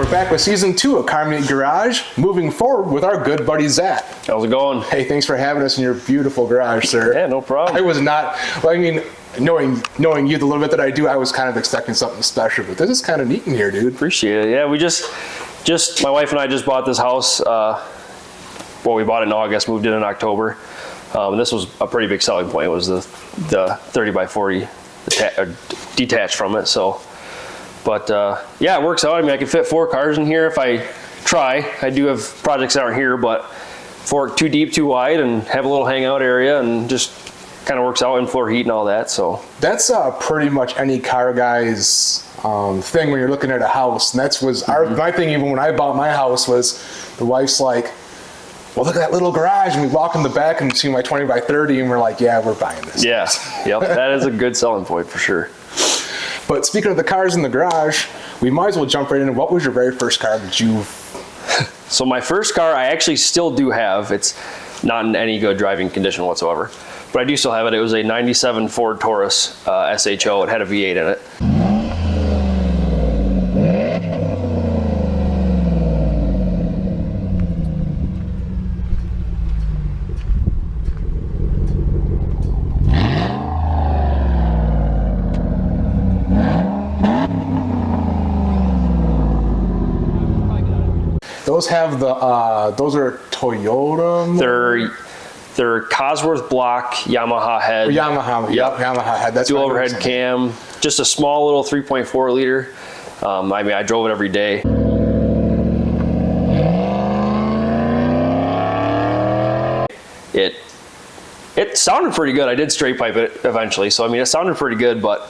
we're back with season 2 of Car Meet Garage, moving forward with our good buddy Zach. How's it going? Hey, thanks for having us in your beautiful garage, sir. Yeah, no problem. I was not, well, I mean, knowing you the little bit that I do, I was kind of expecting something special, but this is kind of neat in here, dude. Appreciate it. Yeah, we just my wife and I just bought this house. Well, we bought it in August, moved in October. This was a pretty big selling point. It was the 30 by 40 detached from it. So, but yeah, it works out. I mean, I can fit 4 cars in here if I try. I do have projects that aren't here, but 4 too deep, too wide, and have a little hangout area, and just kind of works out in floor heat and all that. So that's pretty much any car guy's thing when you're looking at a house. And that's was my thing. Even when I bought my house, was the wife's like, well, look at that little garage, and we walk in the back and see my 20 by 30, and we're like, yeah, we're buying this. Yeah, yep, that is a good selling point for sure. But speaking of the cars in the garage, we might as well jump right in. What was your very first car that you? So my first car, I actually still do have. It's not in any good driving condition whatsoever, but I do still have it. It was a '97 Ford Taurus SHO. It had a V8 in it. Those have the those are Toyota. They're Cosworth block Yamaha head. Yamaha, yep, Yamaha head. That's dual overhead cam. Just a small little 3.4 liter. I mean, I drove it every day. It sounded pretty good. I did straight pipe it eventually, so I mean, it sounded pretty good, but.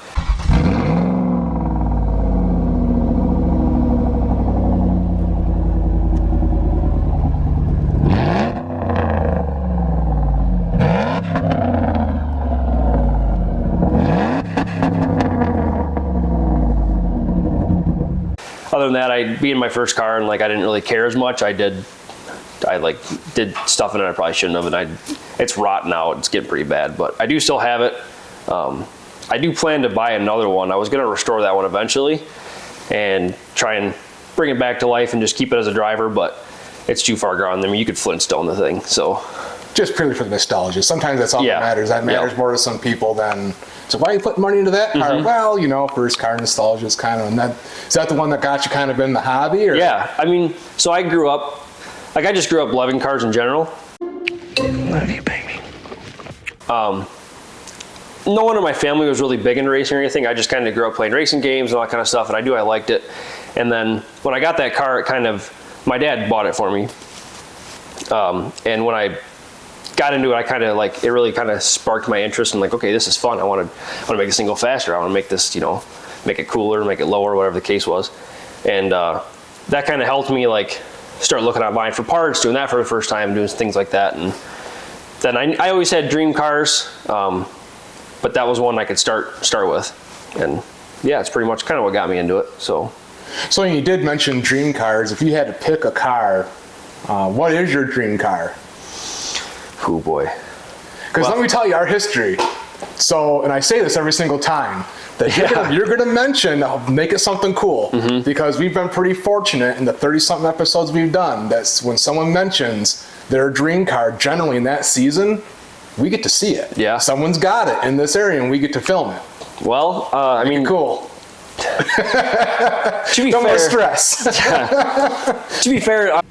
Other than that, being my first car, and like I didn't really care as much. I did stuff in it I probably shouldn't have, and it's rotten out. It's getting pretty bad, but I do still have it. I do plan to buy another one. I was going to restore that one eventually and try and bring it back to life and just keep it as a driver, but it's too far gone. I mean, you could Flintstone the thing, so. Just purely for the nostalgia. Sometimes that's all that matters. That matters more to some people than, so why are you putting money into that car? Well, you know, first car nostalgia is kind of, and is that the one that got you kind of in the hobby? Or? Yeah, I mean, so I grew up, like I just grew up loving cars in general. Love you, baby. No one in my family was really big into racing or anything. I just kind of grew up playing racing games and all that kind of stuff, and I liked it. And then when I got that car, my dad bought it for me. And when I got into it, I kind of like, it really kind of sparked my interest in like, okay, this is fun. I want to make this thing go faster. I want to make this, you know, make it cooler, make it lower, whatever the case was. And that kind of helped me like start looking online for parts, doing that for the first time, doing things like that. And then I always had dream cars, but that was one I could start with. And yeah, it's pretty much kind of what got me into it. So you did mention dream cars. If you had to pick a car, what is your dream car? Oh boy. Because let me tell you our history. So, and I say this every single time, that you're gonna mention, make it something cool. Because we've been pretty fortunate in the 30-something episodes we've done, that's when someone mentions their dream car, generally in that season, we get to see it. Yeah. Someone's got it in this area and we get to film it. Well, I mean, cool. To be no fair, more stress. To be fair, I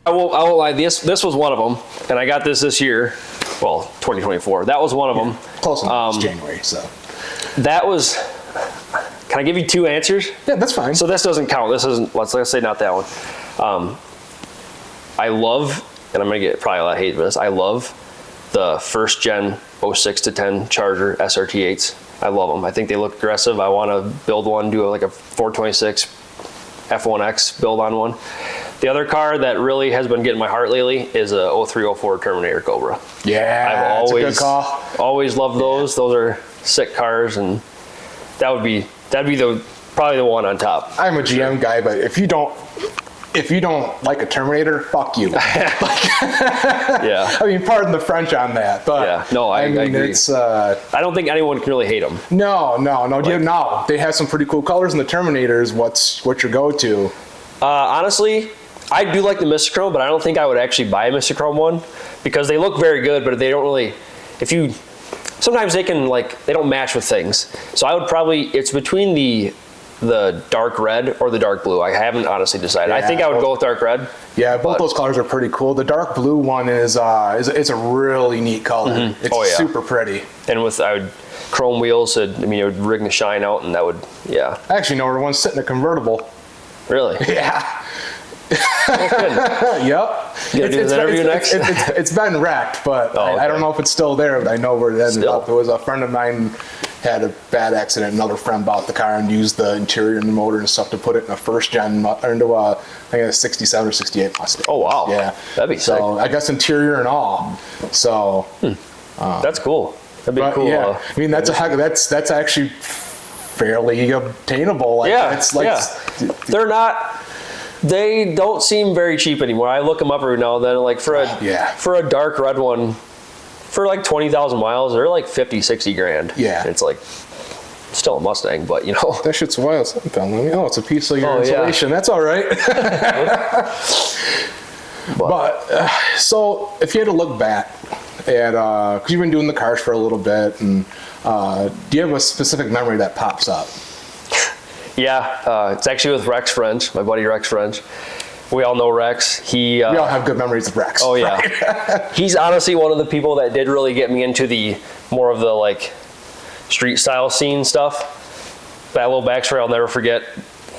won't lie. This was one of them, and I got this year. Well, 2024. That was one of them. Close enough. It's January, so. That was. Can I give you 2 answers? Yeah, that's fine. So this doesn't count. This isn't. Let's say not that one. I love, and I'm gonna get probably a lot of hate for this. I love the first gen 06 to 10 Charger SRT8s. I love them. I think they look aggressive. I want to build one, do like a 426 F1X build on one. The other car that really has been getting my heart lately is a 0304 Terminator Cobra. Yeah, I've a good call. Always loved those. Those are sick cars, and that'd be probably the one on top. I'm a GM guy, but if you don't, if you don't like a Terminator, fuck you. Yeah. I mean, pardon the French on that, but Yeah. No, I mean, agree. it's I don't think anyone can really hate them. no. No, they have some pretty cool colors in the Terminators. What's your go-to? Honestly, I do like the Mistachrome, but I don't think I would actually buy a Mistachrome one because they look very good, but they don't really. Sometimes they don't match with things. So I would probably, it's between the dark red or the dark blue. I haven't honestly decided. I think I would go with dark red. Yeah, both those colors are pretty cool. The dark blue one is it's a really neat color. Mm-hmm. It's super pretty. And I would chrome wheels. It would ring the shine out, and that would, yeah. I actually know where one's sitting in a convertible. Really? Yeah. Oh, Yep. You gonna do this interview next? It's been wrecked, but I don't know if it's still there, but I know where it ended up. It was a friend of mine had a bad accident. Another friend bought the car and used the interior and the motor and stuff to put it in a first gen, or into I think a 67 or 68 Mustang. Oh, wow. Yeah. That'd be sick. So I guess interior and all. So. That's cool. That'd be cool. Yeah. I mean, that's actually fairly obtainable. Like, it's like, They're not. They don't seem very cheap anymore. I look them up every now and then. Like for a dark red one, for like 20,000 miles, they're like 50, 60 grand. Yeah. It's like still a Mustang, but you know. That shit's wild. Something fell on me. Oh, it's a piece of your insulation. Yeah. That's all right. But so if you had to look back at, because you've been doing the cars for a little bit, and do you have a specific memory that pops up? Yeah, it's actually with Rex French, my buddy Rex French. We all know Rex. We all have good memories of Rex. Oh yeah, right? He's honestly one of the people that did really get me into the more of the like street style scene stuff. That little backstory I'll never forget.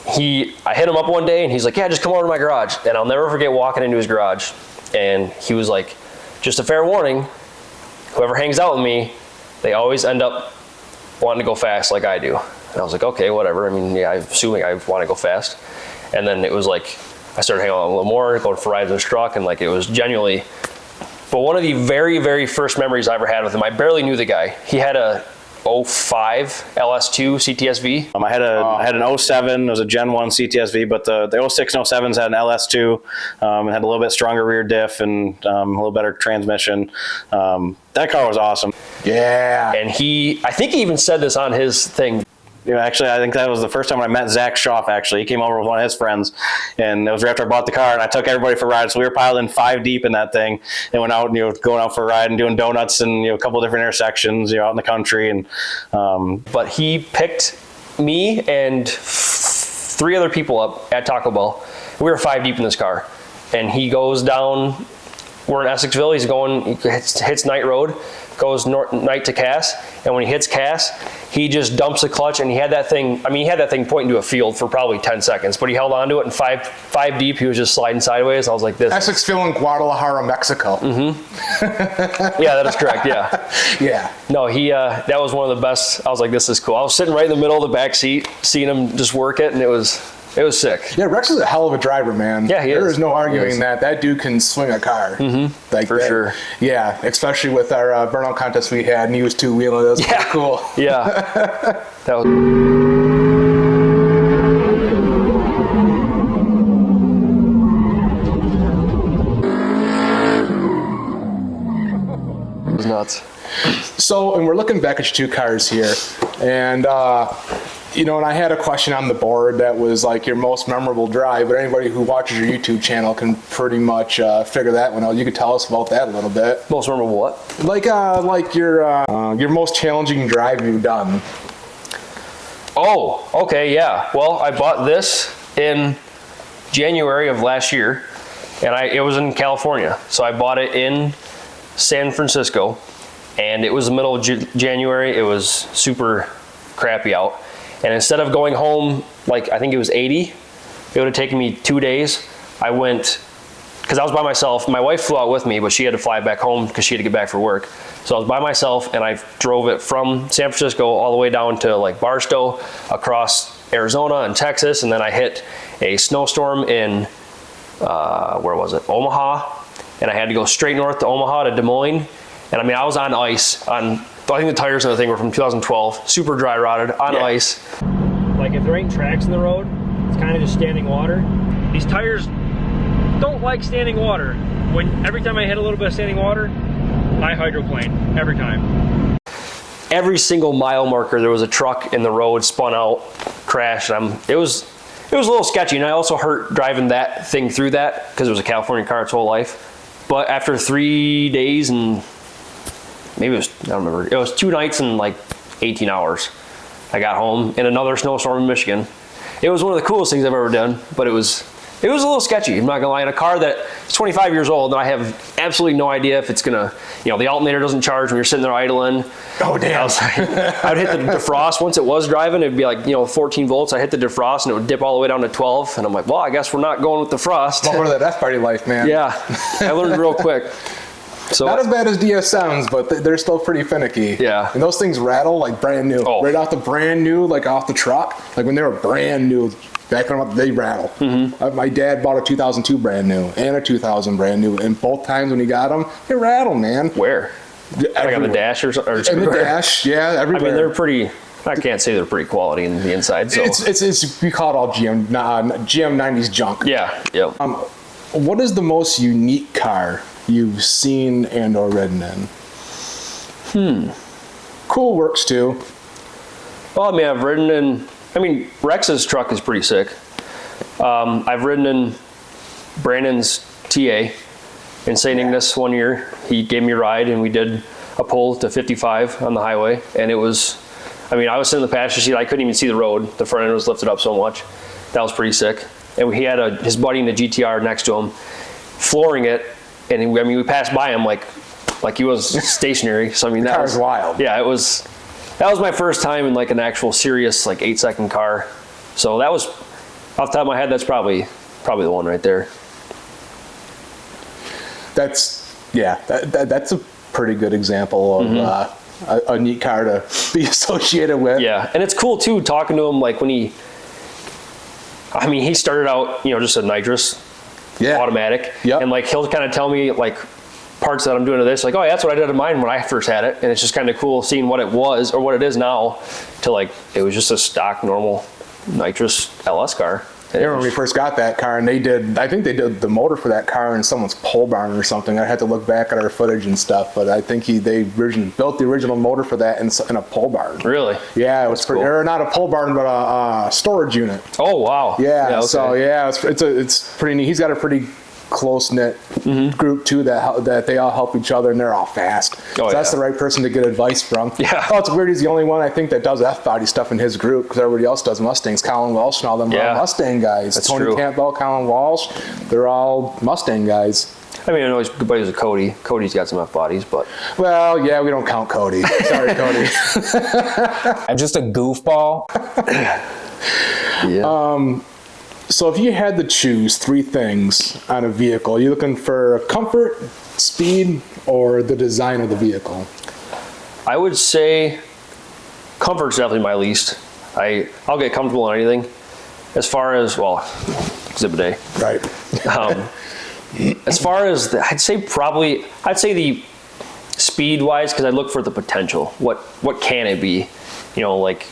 I hit him up one day and he's like, "Yeah, just come over to my garage." And I'll never forget walking into his garage, and he was like, "Just a fair warning, whoever hangs out with me, they always end up wanting to go fast like I do." And I was like, okay, whatever. I mean, yeah, I'm assuming I want to go fast. And then it was like, I started hanging out a little more, going for rides in his truck, and like it was genuinely, but one of the very, very first memories I ever had with him, I barely knew the guy. He had a 05 LS2 CTSV. I had an 07, it was a Gen 1 CTSV, but the 06 and 07s had an LS2, and had a little bit stronger rear diff and a little better transmission. That car was awesome. Yeah. And I think he even said this on his thing. Yeah, actually, I think that was the first time I met Zach Schaff, actually. He came over with one of his friends, and it was right after I bought the car, and I took everybody for a ride. So we were piled in 5 deep in that thing, and went out, going out for a ride and doing donuts and, a couple of different intersections, out in the country. And But he picked me and 3 other people up at Taco Bell. We were 5 deep in this car, and he goes down, we're in Essexville, he hits Knight Road, goes Knight to Cass, and when he hits Cass, he just dumps the clutch, and he had that thing pointing to a field for probably 10 seconds, but he held onto it, and five deep, he was just sliding sideways. I was like, this. Essexville in Guadalajara, Mexico. Mm-hmm. Yeah, that is correct, yeah. Yeah. No, that was one of the best. I was like, this is cool. I was sitting right in the middle of the back seat, seeing him just work it, and it was sick. Yeah, Rex is a hell of a driver, man. Yeah, he is. There is no arguing that. That dude can swing a car. Mm-hmm. Like for sure. Yeah, especially with our burnout contest we had, and he was 2-wheeling. That was pretty cool. Yeah. That was... It was nuts. So, and we're looking back at your 2 cars here, and and I had a question on the board that was like your most memorable drive, but anybody who watches your YouTube channel can pretty much figure that one out. You could tell us about that a little bit. Most memorable what? Like your most challenging drive you've done. Oh, okay, yeah. Well, I bought this in January of last year, and it was in California. So I bought it in San Francisco, and it was the middle of January. It was super crappy out. And instead of going home, like I think it was 80, it would have taken me 2 days. I went, because I was by myself. My wife flew out with me, but she had to fly back home because she had to get back for work. So I was by myself, and I drove it from San Francisco all the way down to like Barstow, across Arizona and Texas, and then I hit a snowstorm in, where was it? Omaha. And I had to go straight north to Omaha to Des Moines. And I mean, I was on ice I think the tires and the thing were from 2012, super dry rotted, on ice. Like if there ain't tracks in the road, it's kind of just standing water. These tires don't like standing water. Every time I hit a little bit of standing water, I hydroplane every time. Every single mile marker, there was a truck in the road, spun out, crashed. It was a little sketchy, and I also hurt driving that thing through that because it was a California car its whole life. But after 3 days and maybe I don't remember. It was 2 nights and like 18 hours. I got home in another snowstorm in Michigan. It was one of the coolest things I've ever done, but it was a little sketchy. I'm not gonna lie. In a car that's 25 years old, and I have absolutely no idea if it's gonna, the alternator doesn't charge when you're sitting there idling. Oh damn! I'd hit the defrost once it was driving. It'd be like 14 volts. I hit the defrost and it would dip all the way down to 12. And I'm like, well, I guess we're not going with the frost. Welcome to that F-party life, man. Yeah, I learned real quick. So not as bad as DSMs, but they're still pretty finicky. Yeah. And those things rattle like brand new. Oh. Right off the brand new, like off the truck. Like when they were brand new, back them up, they rattle. Mm-hmm. My dad bought a 2002 brand new and a 2000 brand new, and both times when he got them, they rattle, man. Where? Like on the dash or something? In the dash, yeah, everywhere. I mean, they're pretty. I can't say they're pretty quality in the inside. So it's we call it all GM 90s junk. Yeah. Yep. What is the most unique car you've seen and or ridden in? Cool works too. Well, I mean, I've ridden in. I mean, Rex's truck is pretty sick. I've ridden in Brandon's TA in St. Ignace one year. He gave me a ride, and we did a pull to 55 on the highway, and it was. I mean, I was sitting in the passenger seat. I couldn't even see the road. The front end was lifted up so much. That was pretty sick. And he had his buddy in the GTR next to him, flooring it. And we passed by him like he was stationary. So I mean, that was wild. Yeah, that was my first time in like an actual serious like 8-second car. So that was off the top of my head. That's probably the one right there. That's a pretty good example of a neat car to be associated with. Yeah, and it's cool too talking to him like when he started out just a nitrous. Yeah. Automatic. Yep. And like he'll kind of tell me like parts that I'm doing to this, like, oh yeah, that's what I did to mine when I first had it. And it's just kind of cool seeing what it was or what it is now to like it was just a stock normal nitrous LS car. I remember when we first got that car, and I think they did the motor for that car in someone's pole barn or something. I had to look back at our footage and stuff, but I think they built the original motor for that in a pole barn. Really? Yeah, it was cool. Or not a pole barn, but a storage unit. Oh wow. Yeah. Okay. So yeah, it's pretty neat. He's got a pretty close-knit group too that they all help each other, and they're all fast. So that's the right person to get advice from. Yeah. Oh, it's weird. He's the only one I think that does F-body stuff in his group, because everybody else does Mustangs. Colin Walsh and all them are all Mustang guys. That's Tony true. Campbell, Colin Walsh, they're all Mustang guys. I mean, I know he's good buddies with Cody. Cody's got some F-bodies, but Well, yeah, we don't count Cody. Sorry, Cody. I'm just a goofball. yeah. So if you had to choose 3 things on a vehicle, are you looking for comfort, speed, or the design of the vehicle? I would say comfort's definitely my least. I'll get comfortable in anything. As far as Exhibit A. Right. As far as I'd say the speed wise, because I look for the potential. What can it be? Like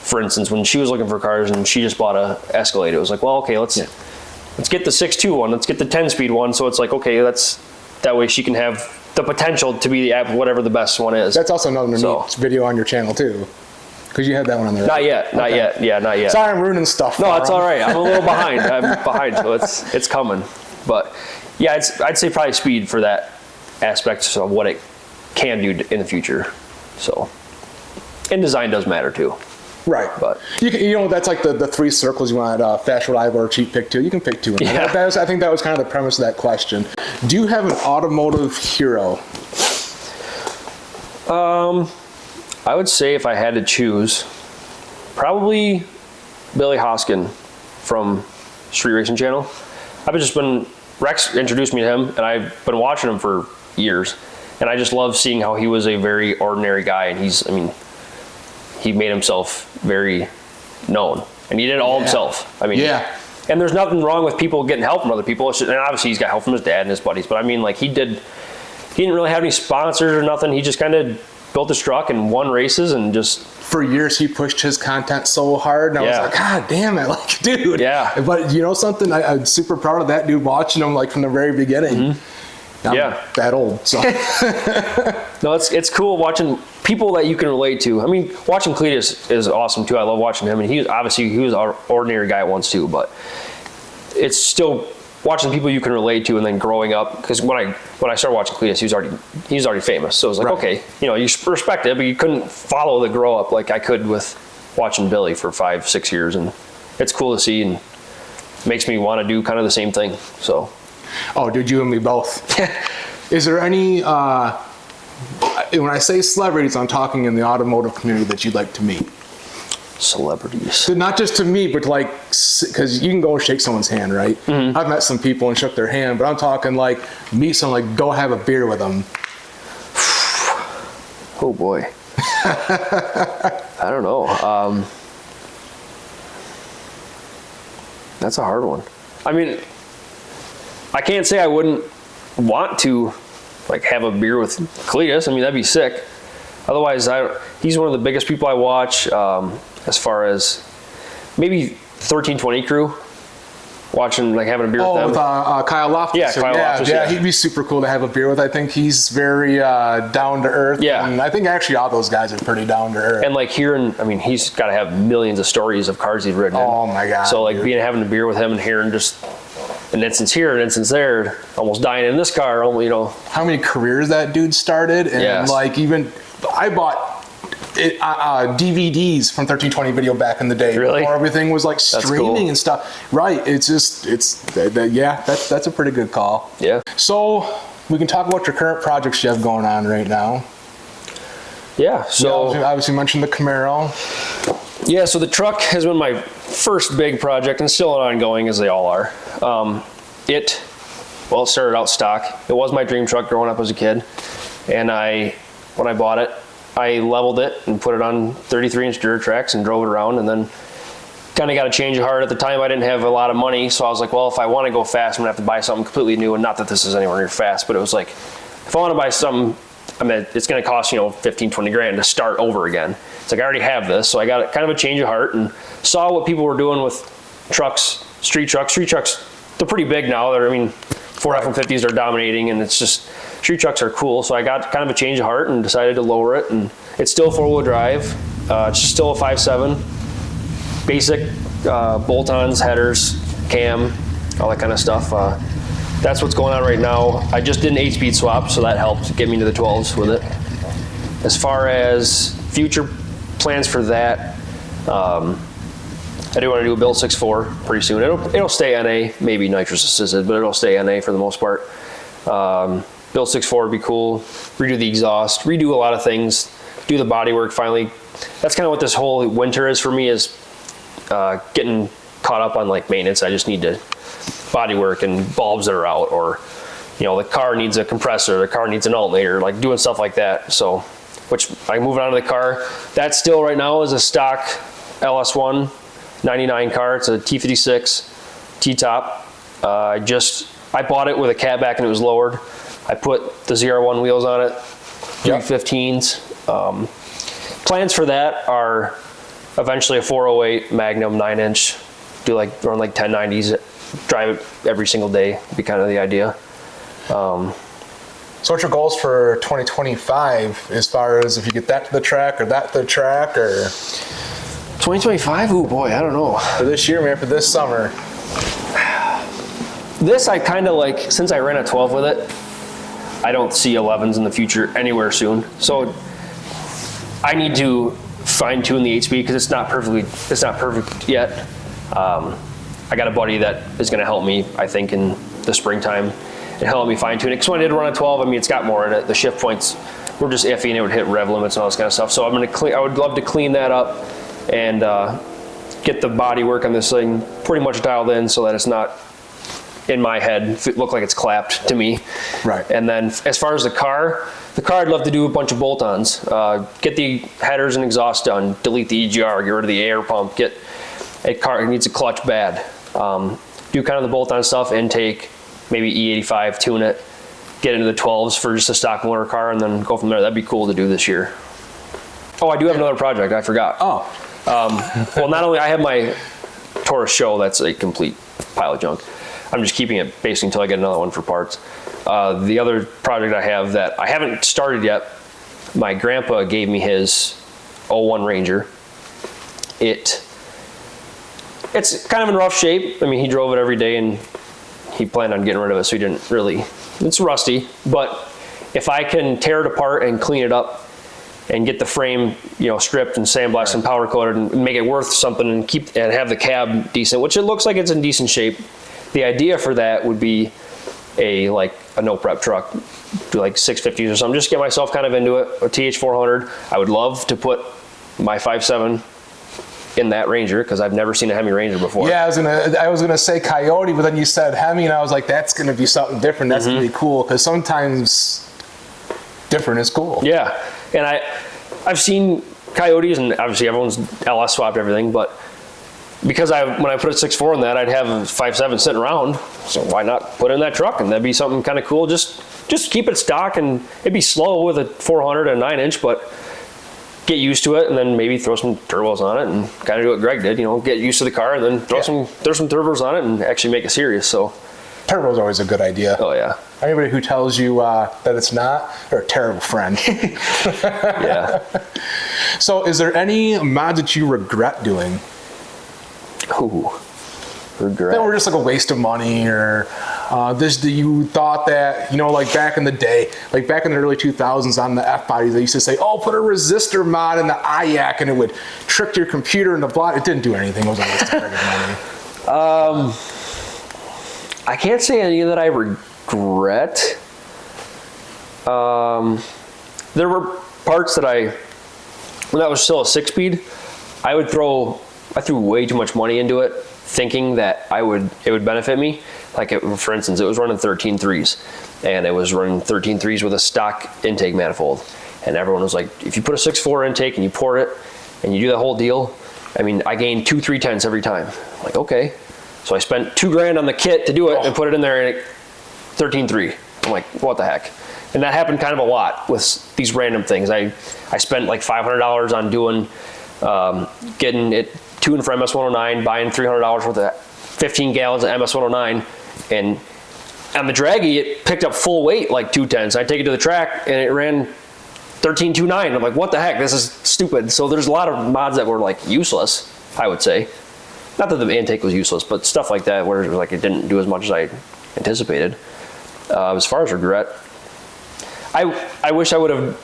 for instance, when she was looking for cars and she just bought a Escalade, it was like, well, okay, let's get the 6.2 one, let's get the 10-speed one. So it's like, okay, that way she can have the potential to be whatever the best one is. That's also another neat video on your channel too, because you had that one on there. Not yet. Yeah, not yet. Sorry, I'm ruining stuff. No, it's all right. I'm a little behind. So it's coming. But yeah, I'd say probably speed for that aspect of what it can do in the future. So, and design does matter too. Right. But that's like the 3 circles you want, fast, reliable, or cheap. Pick 2. You can pick 2. Yeah. I think that was kind of the premise of that question. Do you have an automotive hero? I would say if I had to choose, probably Billy Hoskin from Street Racing Channel. Rex introduced me to him, and I've been watching him for years, and I just love seeing how he was a very ordinary guy, and he made himself very known, and he did it all himself. And there's nothing wrong with people getting help from other people. And obviously he's got help from his dad and his buddies, but he didn't really have any sponsors or nothing. He just kind of built this truck and won races and just. For years, he pushed his content so hard, and I was like, God damn it, like, dude. Yeah. But you know something? I'm super proud of that dude, watching him like from the very beginning. I'm that old, so. No, it's cool watching people that you can relate to. I mean, watching Cletus is awesome too. I love watching him, and he was an ordinary guy once too, but it's still watching people you can relate to, and then growing up. Because when I started watching Cletus, he was already famous, so it was like, okay, you know, you respect it, but you couldn't follow the grow up like I could with watching Billy for 5-6 years, and it's cool to see, and makes me want to do kind of the same thing. So. Oh, dude, you and me both. Is there any, when I say celebrities, I'm talking in the automotive community that you'd like to meet? Celebrities. Not just to meet, but like, because you can go and shake someone's hand, right? I've met some people and shook their hand, but I'm talking like, meet someone, like, go have a beer with them. Oh, boy. I don't know. That's a hard one. I mean, I can't say I wouldn't want to like have a beer with Cletus. I mean, that'd be sick. Otherwise, he's one of the biggest people I watch as far as maybe 1320 crew. Watching, like having a beer with them. Oh, with Kyle Loftus. Yeah, Kyle Loftus. Yeah, he'd be super cool to have a beer with. I think he's very down to earth. Yeah. And I think actually all those guys are pretty down to earth. And like hearing, I mean, he's got to have millions of stories of cars he's ridden in. Oh my God. So like dude. having a beer with him and hearing just an instance here, an instance there, almost dying in this car, you know. How many careers that dude started, and like even I bought DVDs from 1320 Video back in the day. Really? Before everything was like streaming cool. and stuff. Right. It's just that's a pretty good call. Yeah. So we can talk about your current projects you have going on right now. Yeah. So obviously mentioned the Camaro. Yeah, so the truck has been my first big project and still ongoing, as they all are. It started out stock. It was my dream truck growing up as a kid. And when I bought it, I leveled it and put it on 33-inch dirt tracks and drove it around, and then kind of got a change of heart. At the time, I didn't have a lot of money, so I was like, well, if I want to go fast, I'm going to have to buy something completely new. And not that this is anywhere near fast, but it was like, if I want to buy something, I mean, it's going to cost, 15, 20 grand to start over again. It's like, I already have this. So I got kind of a change of heart and saw what people were doing with trucks, street trucks. Street trucks, they're pretty big now. Ford F-150s are dominating, and it's just, street trucks are cool. So I got kind of a change of heart and decided to lower it. And it's still 4-wheel drive. It's just still a 5.7. Basic bolt-ons, headers, cam, all that kind of stuff. That's what's going on right now. I just did an 8-speed swap, so that helped get me to the 12s with it. As far as future plans for that, I do want to do a build 6.4 pretty soon. It'll stay NA, maybe nitrous assisted, but it'll stay NA for the most part. Build 6.4 would be cool. Redo the exhaust, redo a lot of things, do the body work finally. That's kind of what this whole winter is for me, is getting caught up on like maintenance. I just need to body work and bulbs that are out, or the car needs a compressor, the car needs an alternator, like doing stuff like that. So, which I move on to the car. That still right now is a stock LS1 99 car. It's a T56 T-top. I bought it with a catback and it was lowered. I put the ZR1 wheels on it, 315s. Plans for that are eventually a 408 Magnum 9-inch. Run like 1090s, drive it every single day, would be kind of the idea. So what's your goals for 2025 as far as if you get that to the track or that to the track, or 2025? Oh boy, I don't know. for this year, man, for this summer? This I kind of like, since I ran a 12 with it, I don't see 11s in the future anywhere soon. So I need to fine tune the 8-speed because it's not perfect yet. I got a buddy that is going to help me, I think, in the springtime and help me fine tune it. Because when I did run a 12, I mean, it's got more in it. The shift points were just iffy and it would hit rev limits and all this kind of stuff. So I would love to clean that up and get the body work on this thing pretty much dialed in so that it's not in my head, look like it's clapped to me. Right. And then as far as the car I'd love to do a bunch of bolt-ons. Get the headers and exhaust done, delete the EGR, get rid of the air pump, get a car, it needs a clutch bad. Do kind of the bolt-on stuff, intake, maybe E85, tune it, get into the 12s for just a stock motor car, and then go from there. That'd be cool to do this year. Oh, I do have another project. I forgot. Oh, Well, not only I have my Taurus show, that's a complete pile of junk. I'm just keeping it basically until I get another one for parts. The other project I have that I haven't started yet, my grandpa gave me his '01 Ranger. It's kind of in rough shape. I mean, he drove it every day and he planned on getting rid of it, so he didn't really, it's rusty. But if I can tear it apart and clean it up and get the frame, stripped and sandblasted and powder coated and make it worth something and have the cab decent, which it looks like it's in decent shape. The idea for that would be a no prep truck, do like 650s or something, just get myself kind of into it, a TH400. I would love to put my 5.7 in that Ranger because I've never seen a Hemi Ranger before. yeah, I was gonna say Coyote, but then you said Hemi, and I was like, that's gonna be something different. That's gonna be cool because sometimes different is cool. Yeah, and I've seen Coyotes, and obviously everyone's LS swapped everything, but because when I put a 6.4 in that, I'd have a 5.7 sitting around, so why not put in that truck? And that'd be something kind of cool. Just keep it stock, and it'd be slow with a 400 and a 9-inch, but get used to it, and then maybe throw some turbos on it, and kind of do what Greg did. Get used to the car, and then throw some turbos on it, and actually make it serious. So Turbo's always a good idea. Oh yeah. Anybody who tells you that it's not, they're a terrible friend. Yeah. So, is there any mods that you regret doing? Ooh. Regret. That were just like a waste of money, or you thought that, like back in the day, like back in the early 2000s on the F-bodies, they used to say, oh, put a resistor mod in the IAC and it would trick your computer into block. It didn't do anything. It was a waste of money. I can't say any that I regret. There were parts that when that was still a 6-speed, I threw way too much money into it, thinking that it would benefit me. For instance, it was running 13.3s, and it was running 13.3s with a stock intake manifold. And everyone was like, if you put a 6.4 intake and you pour it, and you do the whole deal, I mean, I gained 2 3/10 every time. I'm like, okay. So I spent $2,000 on the kit to do it and put it in there and 13.3. I'm like, what the heck? And that happened kind of a lot with these random things. I spent like $500 on doing, getting it tuned for MS-109, buying $300 worth of 15 gallons of MS-109, and on the draggy, it picked up full weight, like 210s. I take it to the track, and it ran 13.29. I'm like, what the heck? This is stupid. So there's a lot of mods that were like useless, I would say. Not that the intake was useless, but stuff like that where it was like it didn't do as much as I anticipated. As far as regret, I wish I would have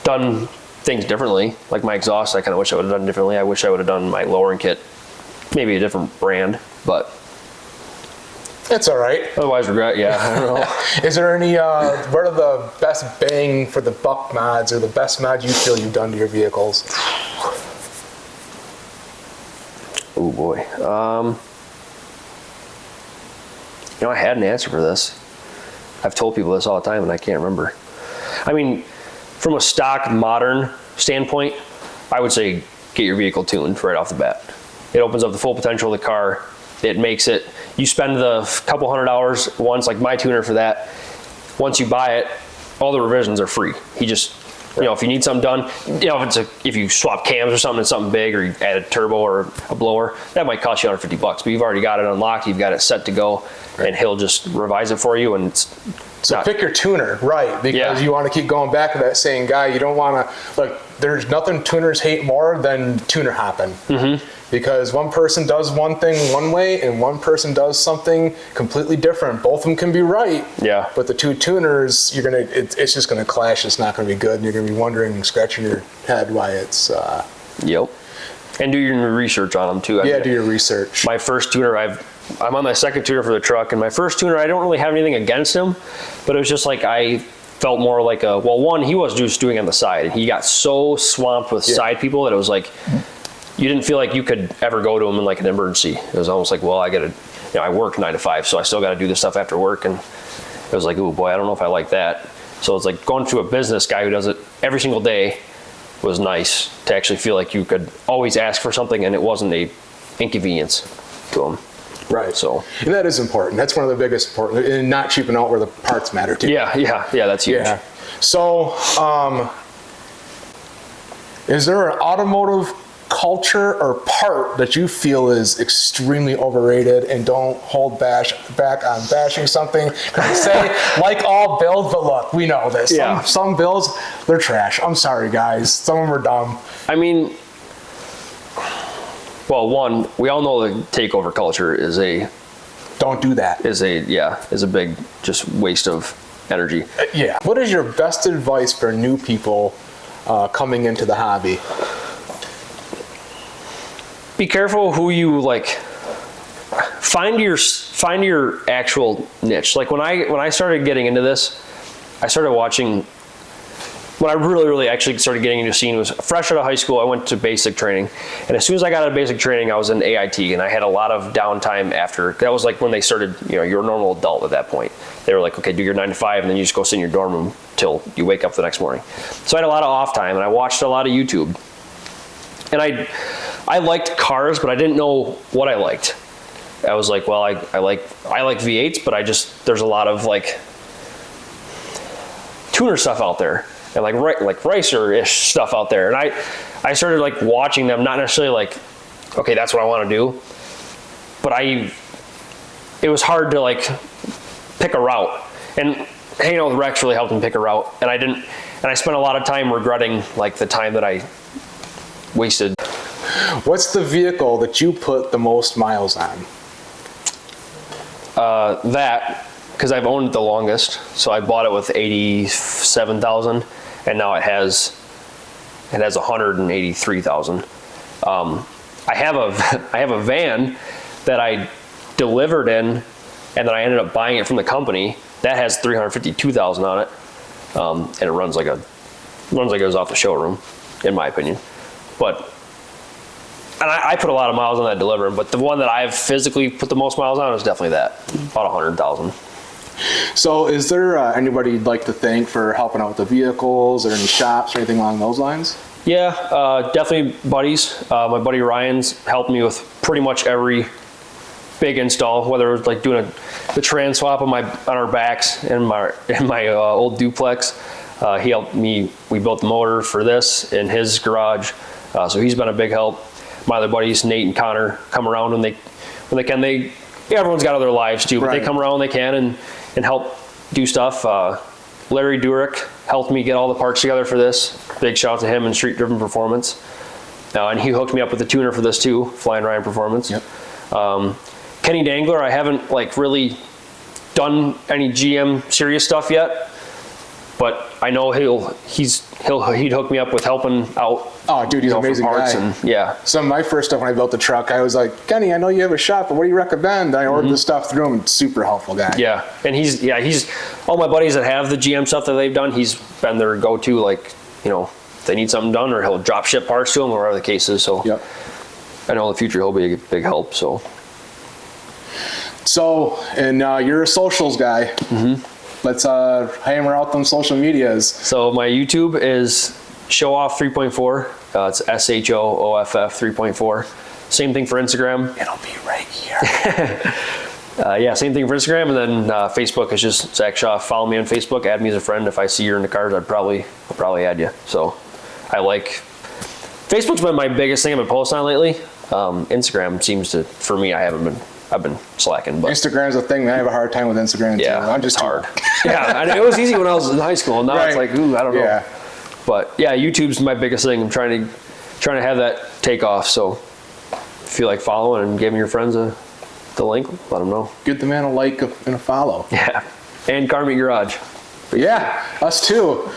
done things differently. Like my exhaust, I kind of wish I would have done differently. I wish I would have done my lowering kit, maybe a different brand, but It's all right. otherwise regret, yeah, I don't know. Is there any, what are the best bang for the buck mods, or the best mods you feel you've done to your vehicles? Oh boy. I had an answer for this. I've told people this all the time and I can't remember. I mean, from a stock modern standpoint, I would say get your vehicle tuned right off the bat. It opens up the full potential of the car. It makes it, you spend the couple $100 once, like my tuner for that. Once you buy it, all the revisions are free. He just, if you need something done, if you swap cams or something, it's something big, or you add a turbo or a blower, that might cost you $150, but you've already got it unlocked, you've got it set to go, and he'll just revise it for you. And So pick your tuner, right? Because you want to keep going back to that saying guy. You don't want to, like, there's nothing tuners hate more than tuner hopping. Mm-hmm. Because one person does one thing one way and one person does something completely different. Both of them can be right. Yeah. But the two tuners, it's just gonna clash. It's not gonna be good, and you're gonna be wondering, scratching your head why it's. Yep. And do your research on them too. Do your research. My first tuner, I'm on my second tuner for the truck, and my first tuner, I don't really have anything against him, but it was just like I felt more like one, he was just doing on the side. He got so swamped with side people that it was like, you didn't feel like you could ever go to him in like an emergency. It was almost like, well, I gotta, I work 9 to 5, so I still gotta do this stuff after work. And it was like, oh boy, I don't know if I like that. So it's like going to a business guy who does it every single day was nice to actually feel like you could always ask for something and it wasn't a inconvenience to him. Right. So. And that is important. That's one of the biggest important, and not cheaping out where the parts matter too. Yeah, that's huge. Yeah. So, Is there an automotive culture or part that you feel is extremely overrated and don't hold back on bashing something? Because say, like all builds, but look, we know this. Yeah. Some builds, they're trash. I'm sorry, guys. Some of them are dumb. I mean, well, one, we all know the takeover culture is a Don't do that. is a big just waste of energy. Yeah. What is your best advice for new people coming into the hobby? Be careful who you like. Find your actual niche. Like when I started getting into this, I started watching. When I really actually started getting into the scene was fresh out of high school. I went to basic training, and as soon as I got out of basic training, I was in AIT, and I had a lot of downtime after. That was like when they started. You know, you're a normal adult at that point. They were like, okay, do your 9 to 5, and then you just go sit in your dorm room till you wake up the next morning. So I had a lot of off time, and I watched a lot of YouTube. And I liked cars, but I didn't know what I liked. I was like, well, I like V8s, but there's a lot of like tuner stuff out there. And like racer-ish stuff out there. And I started like watching them, not necessarily like, okay, that's what I want to do. But it was hard to like pick a route. And hanging out with Rex really helped me pick a route. And I spent a lot of time regretting like the time that I wasted. What's the vehicle that you put the most miles on? That, because I've owned it the longest. So I bought it with 87,000. And now it has 183,000. I have a van that I delivered in, and then I ended up buying it from the company that has 352,000 on it, and it runs like it was off the showroom, in my opinion. But and I put a lot of miles on that delivering, but the one that I've physically put the most miles on is definitely that, about 100,000. So is there anybody you'd like to thank for helping out with the vehicles, or any shops or anything along those lines? Yeah, definitely buddies. My buddy Ryan's helped me with pretty much every big install, whether it was like doing the trans swap on our backs in my old duplex. He helped me. We built the motor for this in his garage, so he's been a big help. My other buddies, Nate and Connor, come around when they can. Everyone's got other lives too, but Right. they come around when they can and help do stuff. Larry Durick helped me get all the parts together for this. Big shout out to him and Street Driven Performance. And he hooked me up with the tuner for this too, Flying Ryan Performance. Yep. Kenny Dangler, I haven't like really done any GM serious stuff yet, but I know he'd hook me up with helping out. Oh, dude, he's an amazing parts guy. and yeah. Some of my first stuff when I built the truck, I was like, Kenny, I know you have a shop, but what do you recommend? I ordered this stuff through him. Super helpful guy. Yeah, and he's all my buddies that have the GM stuff that they've done, he's been their go-to, like, you know, if they need something done, or he'll drop ship parts to them, or whatever the case is. So Yep. I know in the future he'll be a big help. So And you're a socials guy. Let's hammer out them social medias. So my YouTube is Showoff 3.4. It's SHOOFF 3.4. Same thing for Instagram. It'll be right here. Yeah, same thing for Instagram, and then Facebook is just Zach Shaw. Follow me on Facebook. Add me as a friend. If I see you're in the cars, I'll probably add you. So I like Facebook's been my biggest thing I've been posting on lately. Instagram seems to, for me, I've been slacking. But Instagram's a thing. I have a hard time with Instagram too. yeah, I'm just it's hard. Yeah, and it was easy when I was in high school. Now Right. it's like, ooh, I don't know. Yeah. But yeah, YouTube's my biggest thing. I'm trying to have that take off. So if you like following and giving your friends the link, let them know. Give the man a like and a follow. Yeah, and Car Meet Garage. Yeah, us too.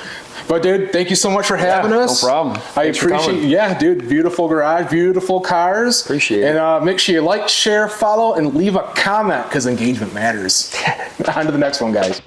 But dude, thank you so much for having us. No problem. I Thanks for appreciate. coming. Yeah, dude, beautiful garage, beautiful cars. Appreciate it. And make sure you like, share, follow, and leave a comment because engagement matters. On to the next one, guys.